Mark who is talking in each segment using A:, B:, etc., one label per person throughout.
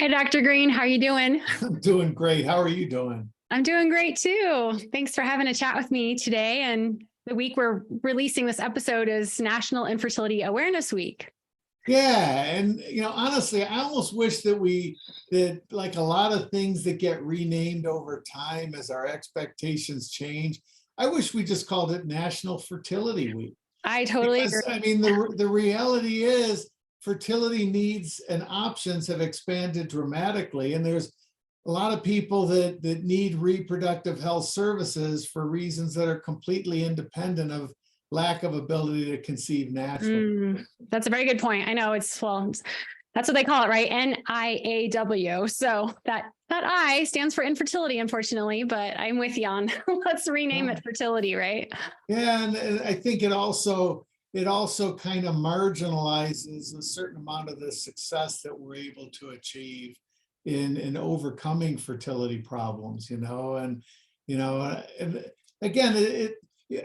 A: Hi, Dr. Greene. How are you doing?
B: I'm doing great. How are you doing?
A: I'm doing great too. Thanks for having a chat with me today. And the week we're releasing this episode is National Infertility Awareness Week.
B: Yeah, and honestly, I almost wish that like a lot of things that get renamed over time as our expectations change. I wish we just called it National Fertility Week.
A: I totally agree.
B: Because I mean, the reality is fertility needs and options have expanded dramatically, and there's a lot of people that need reproductive health services for reasons that are completely independent of lack of ability to conceive naturally.
A: That's a very good point. I know that's what they call it, right? NIAW. So that I stands for infertility, unfortunately, but I'm with you on let's rename it fertility, right?
B: Yeah, and I think it also kind of marginalizes a certain amount of the success that we're able to achieve in overcoming fertility problems, and again,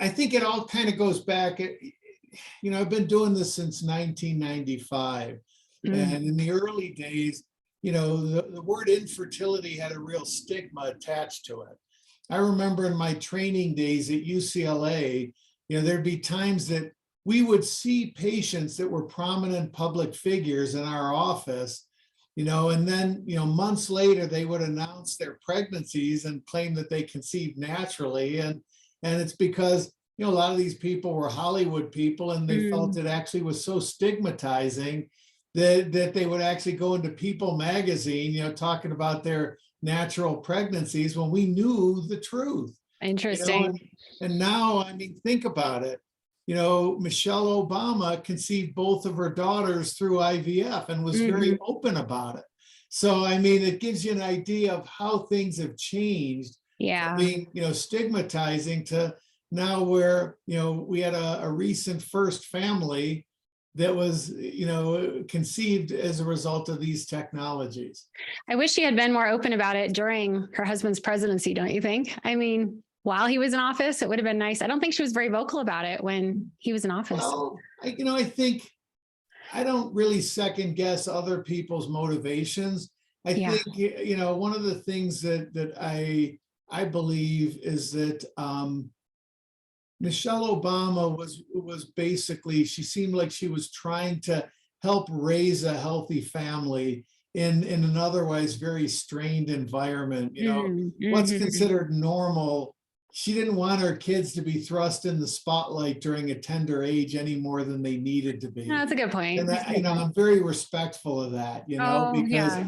B: I think it all kind of goes back. I've been doing this since 1995, and in the early days, the word infertility had a real stigma attached to it. I remember in my training days at UCLA, there'd be times that we would see patients that were prominent public figures in our office, and then, months later, they would announce their pregnancies and claim that they conceived naturally. And it's because, a lot of these people were Hollywood people, and they felt it actually was so stigmatizing that they would actually go into People magazine, talking about their natural pregnancies when we knew the truth.
A: Interesting.
B: And now, I mean, think about it. Michelle Obama conceived both of her daughters through IVF and was very open about it. So, I mean, it gives you an idea of how things have changed.
A: Yeah.
B: From being, stigmatizing to now where, we had a recent first family that was, conceived as a result of these technologies.
A: I wish she had been more open about it during her husband's presidency, don't you think? I mean, while he was in office, it would have been nice. I don't think she was very vocal about it when he was in office.
B: Well, I think I don't really second guess other people's motivations. I think, one of the things that I believe is that Michelle Obama was basically, she seemed like she was trying to help raise a healthy family in an otherwise very strained environment. What's considered normal. She didn't want her kids to be thrust in the spotlight during a tender age any more than they needed to be.
A: No, that's a good point.
B: And I'm very respectful of that, because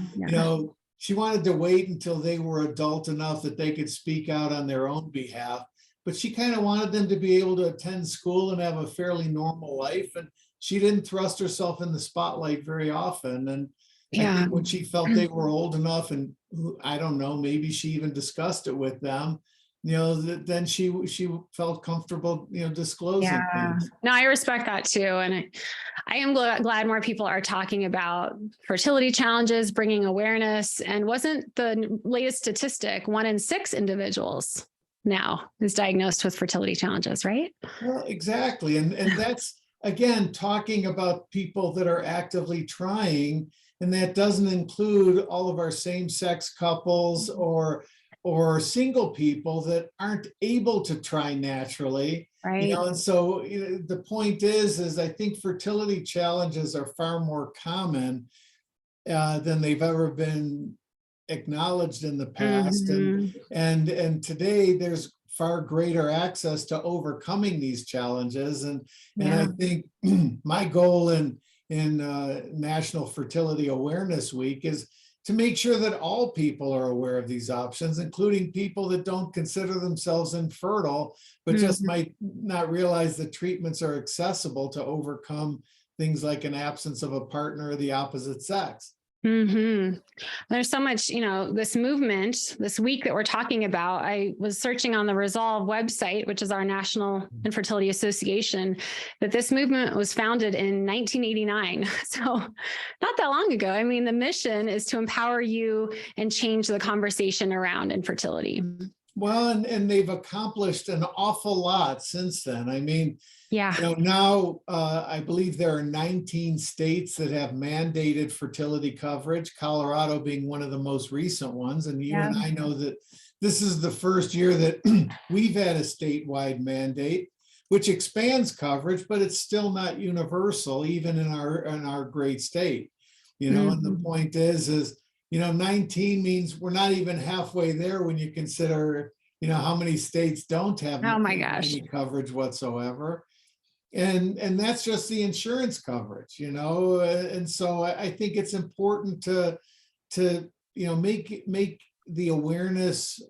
B: she wanted to wait until they were adult enough that they could speak out on their own behalf. But she kind of wanted them to be able to attend school and have a fairly normal life. And she didn't thrust herself in the spotlight very often. And I think when she felt they were old enough, and I don't know, maybe she even discussed it with them, then she felt comfortable, disclosing things.
A: No, I respect that too. And I am glad more people are talking about fertility challenges, bringing awareness. And wasn't the latest statistic 1 in 6 individuals now is diagnosed with fertility challenges, right?
B: Well, exactly. And that's, again, talking about people that are actively trying, and that doesn't include all of our same-sex couples or single people that aren't able to try naturally.
A: Right.
B: And so the point is I think fertility challenges are far more common than they've ever been acknowledged in the past. And today there's far greater access to overcoming these challenges. And I think my goal in National Fertility Awareness Week is to make sure that all people are aware of these options, including people that don't consider themselves infertile, but just might not realize that treatments are accessible to overcome things like an absence of a partner of the opposite sex.
A: There's so much, this movement, this week that we're talking about. I was searching on the Resolve website, which is our National Infertility Association, that this movement was founded in 1989. So not that long ago. I mean, the mission is to empower you and change the conversation around infertility.
B: Well, and they've accomplished an awful lot since then. I mean,
A: Yeah.
B: now I believe there are 19 states that have mandated fertility coverage, Colorado being one of the most recent ones. And you and I know that this is the first year that we've had a statewide mandate, which expands coverage, but it's still not universal, even in our great state. And the point is 19 means we're not even halfway there when you consider, how many states don't have any coverage whatsoever. And that's just the insurance coverage, and so I think it's important to make the awareness,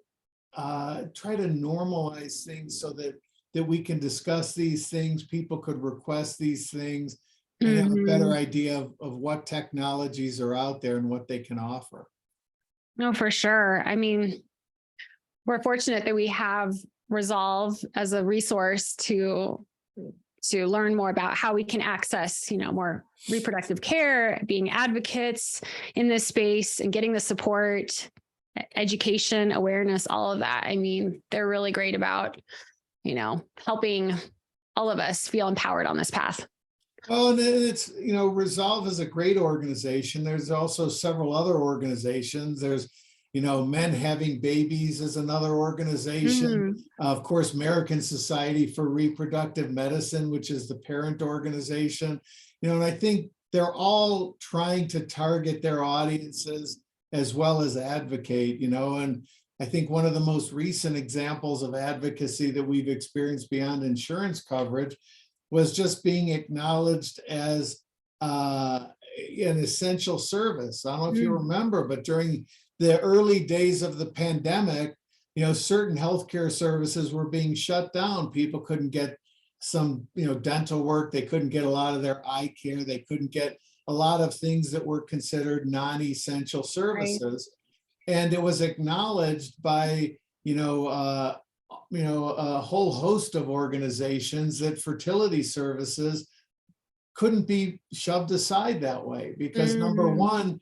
B: try to normalize things so that we can discuss these things, people could request these things, and have a better idea of what technologies are out there and what they can offer.
A: No, for sure. I mean, we're fortunate that we have Resolve as a resource to learn more about how we can access, more reproductive care, being advocates in this space and getting the support, education, awareness, all of that. I mean, they're really great about, helping all of us feel empowered on this path.
B: Well, and it's, Resolve is a great organization. There's also several other organizations. There's, Men Having Babies is another organization. Of course, American Society for Reproductive Medicine, which is the parent organization. And I think they're all trying to target their audiences as well as advocate, and I think one of the most recent examples of advocacy that we've experienced beyond insurance coverage was just being acknowledged as an essential service. I don't know if you remember, but during the early days of the pandemic, certain healthcare services were being shut down. People couldn't get some, dental work. They couldn't get a lot of their eye care. They couldn't get a lot of things that were considered non-essential services. Right. And it was acknowledged by, a whole host of organizations that fertility services couldn't be shoved aside that way because number one,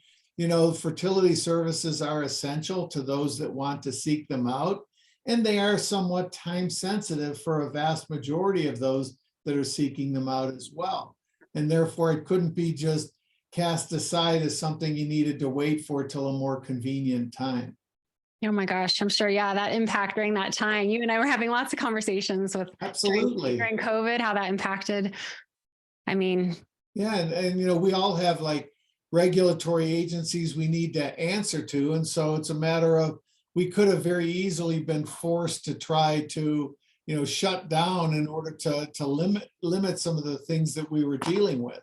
B: fertility services are essential to those that want to seek them out, and they are somewhat time sensitive for a vast majority of those that are seeking them out as well. And therefore it couldn't be just cast aside as something you needed to wait for till a more convenient time. Oh
A: my gosh, I'm sure. Yeah, that impact during that time. You and I were having lots of conversations with
B: absolutely
A: during COVID, how that impacted. I mean,
B: yeah, and we all have like regulatory agencies we need to answer to, and so it's a matter of we could have very easily been forced to try to shut down in order to limit some of the things that we were dealing with.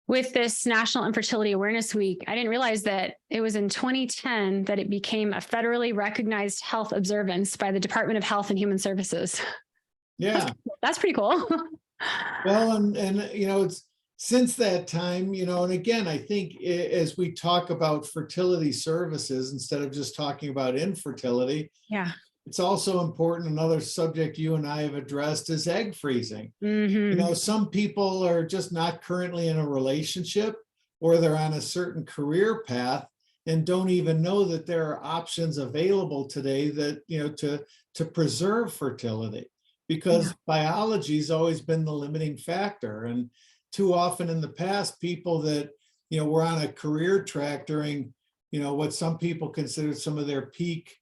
A: With this National Infertility Awareness Week, I didn't realize that it was in 2010 that it became a federally recognized health observance by the Department of Health and Human Services.
B: Yeah.
A: That's pretty cool.
B: Well, and it's since that time, and again, I think as we talk about fertility services, instead of just talking about infertility,
A: yeah,
B: it's also important. Another subject you and I have addressed is egg freezing. Some people are just not currently in a relationship, or they're on a certain career path and don't even know that there are options available today that, to preserve fertility, because biology has always been the limiting factor. And too often in the past, people that, were on a career track during, what some people consider some of their peak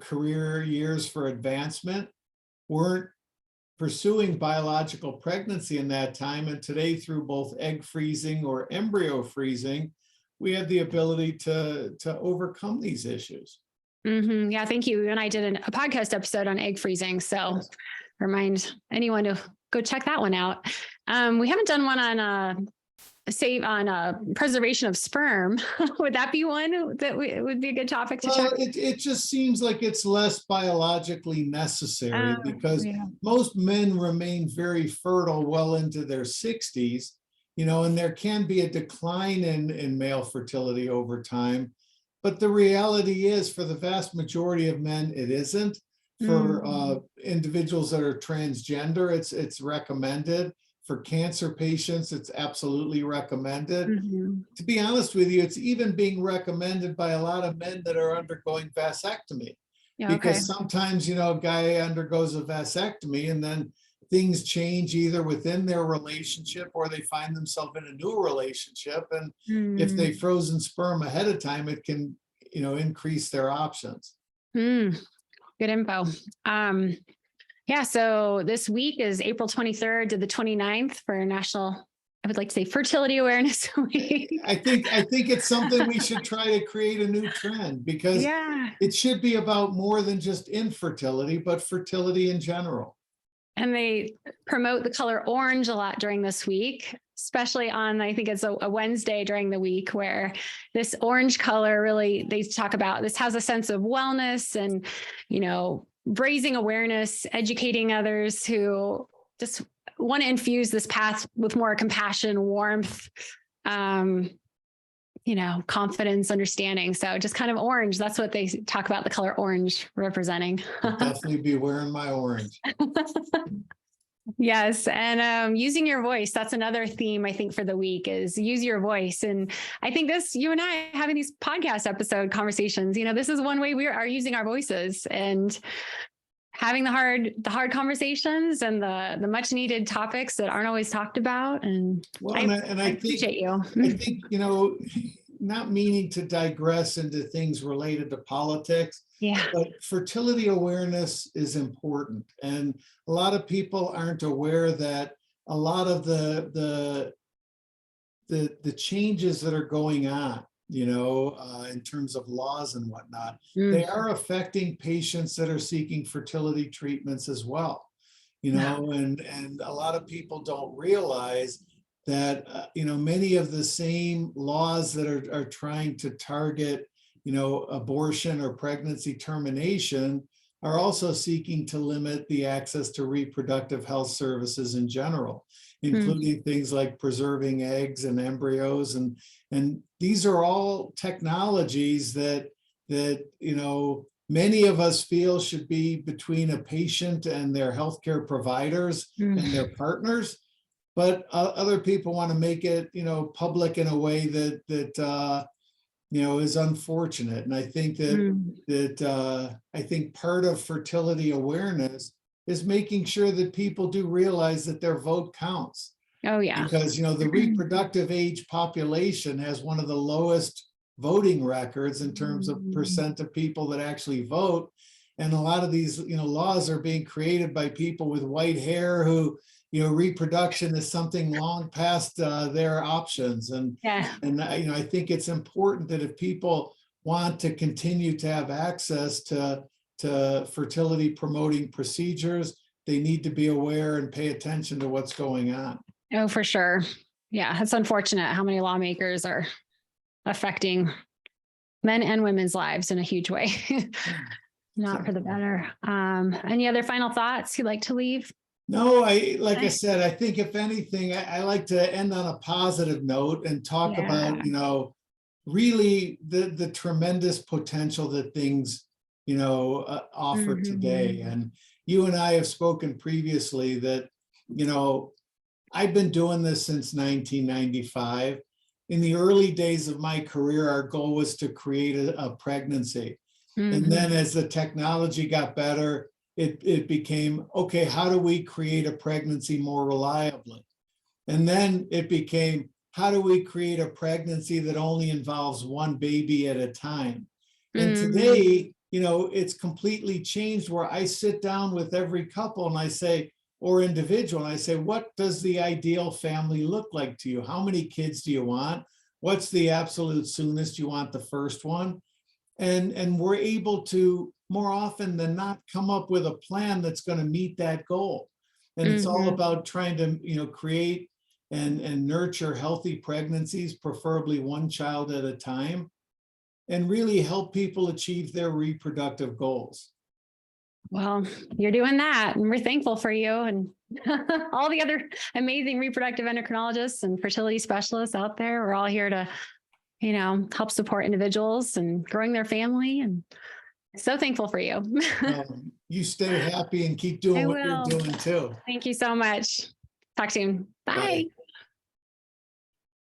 B: career years for advancement, weren't pursuing biological pregnancy in that time. And today, through both egg freezing or embryo freezing, we have the ability to overcome these issues.
A: Yeah, thank you. And I did a podcast episode on egg freezing. So remind anyone to go check that one out. We haven't done one on preservation of sperm. Would that be one that would be a good topic to check?
B: It just seems like it's less biologically necessary because most men remain very fertile well into their 60s, and there can be a decline in male fertility over time. But the reality is, for the vast majority of men, it isn't. For individuals that are transgender, it's recommended. for cancer patients, it's absolutely recommended.
A: Mhm.
B: To be honest with you, it's even being recommended by a lot of men that are undergoing vasectomy.
A: Yeah, okay.
B: Because sometimes, a guy undergoes a vasectomy and then things change either within their relationship or they find themselves in a new relationship. And if
A: Mm.
B: they frozen sperm ahead of time, it can, increase their options.
A: Mm. Good info. Yeah, so this week is April 23rd to the 29th for National, I would like to say, Fertility Awareness Week.
B: I think it's something we should try to create a new trend, because
A: Yeah.
B: it should be about more than just infertility, but fertility in general.
A: And they promote the color orange a lot during this week, especially on, I think it's a Wednesday during the week, where this orange color really, they talk about this has a sense of wellness and, raising awareness, educating others who just want to infuse this path with more compassion, warmth, confidence, understanding. So just kind of orange. That's what they talk about the color orange representing.
B: I'll definitely be wearing my orange.
A: Yes. And using your voice, that's another theme, I think, for the week is use your voice. And I think you and I having these podcast episode conversations, this is one way we are using our voices and having the hard conversations and the much needed topics that aren't always talked about. And I appreciate you.
B: I think, not meaning to digress into things related to politics,
A: Yeah.
B: but fertility awareness is important. And a lot of people aren't aware that a lot of the changes that are going on, in terms of laws and whatnot, they are affecting patients that are seeking fertility treatments as well, and a lot of people don't realize that, many of the same laws that are trying to target, abortion or pregnancy termination are also seeking to limit the access to reproductive health services in general, including things like preserving eggs and embryos. And these are all technologies that many of us feel should be between a patient and their healthcare providers and their partners. But other people want to make it, public in a way that is unfortunate. And I think I think part of fertility awareness is making sure that people do realize that their vote counts.
A: Oh, yeah.
B: Because, the reproductive age population has one of the lowest voting records in terms of percent of people that actually vote. And a lot of these, laws are being created by people with white hair who, reproduction is something long past their options. And I think it's important that if people want to continue to have access to fertility promoting procedures, they need to be aware and pay attention to what's going on.
A: Oh, for sure. Yeah, it's unfortunate how many lawmakers are affecting men and women's lives in a huge way. Not for the better. Any other final thoughts you'd like to leave?
B: No, I said, I think if anything, I like to end on a positive note and talk about, really the tremendous potential that things, offer today. And you and I have spoken previously that, I've been doing this since 1995. In the early days of my career, our goal was to create a pregnancy. And then as the technology got better, it became, okay, how do we create a pregnancy more reliably? And then it became, how do we create a pregnancy that only involves one baby at a time? And today, it's completely changed, where I sit down with every couple and I say, or individual, and I say, what does the ideal family look like to you? How many kids do you want? What's the absolute soonest you want the first one? And we're able to, more often than not, come up with a plan that's going to meet that goal. And it's all about trying to, create and nurture healthy pregnancies, preferably one child at a time, and really help people achieve their reproductive goals.
A: Well, you're doing that, and we're thankful for you and all the other amazing reproductive endocrinologists and fertility specialists out there. We're all here to, help support individuals and growing their family, and so thankful for you.
B: You stay happy and keep doing what you're doing too.
A: Thank you so much. Talk soon. Bye.
B: Bye.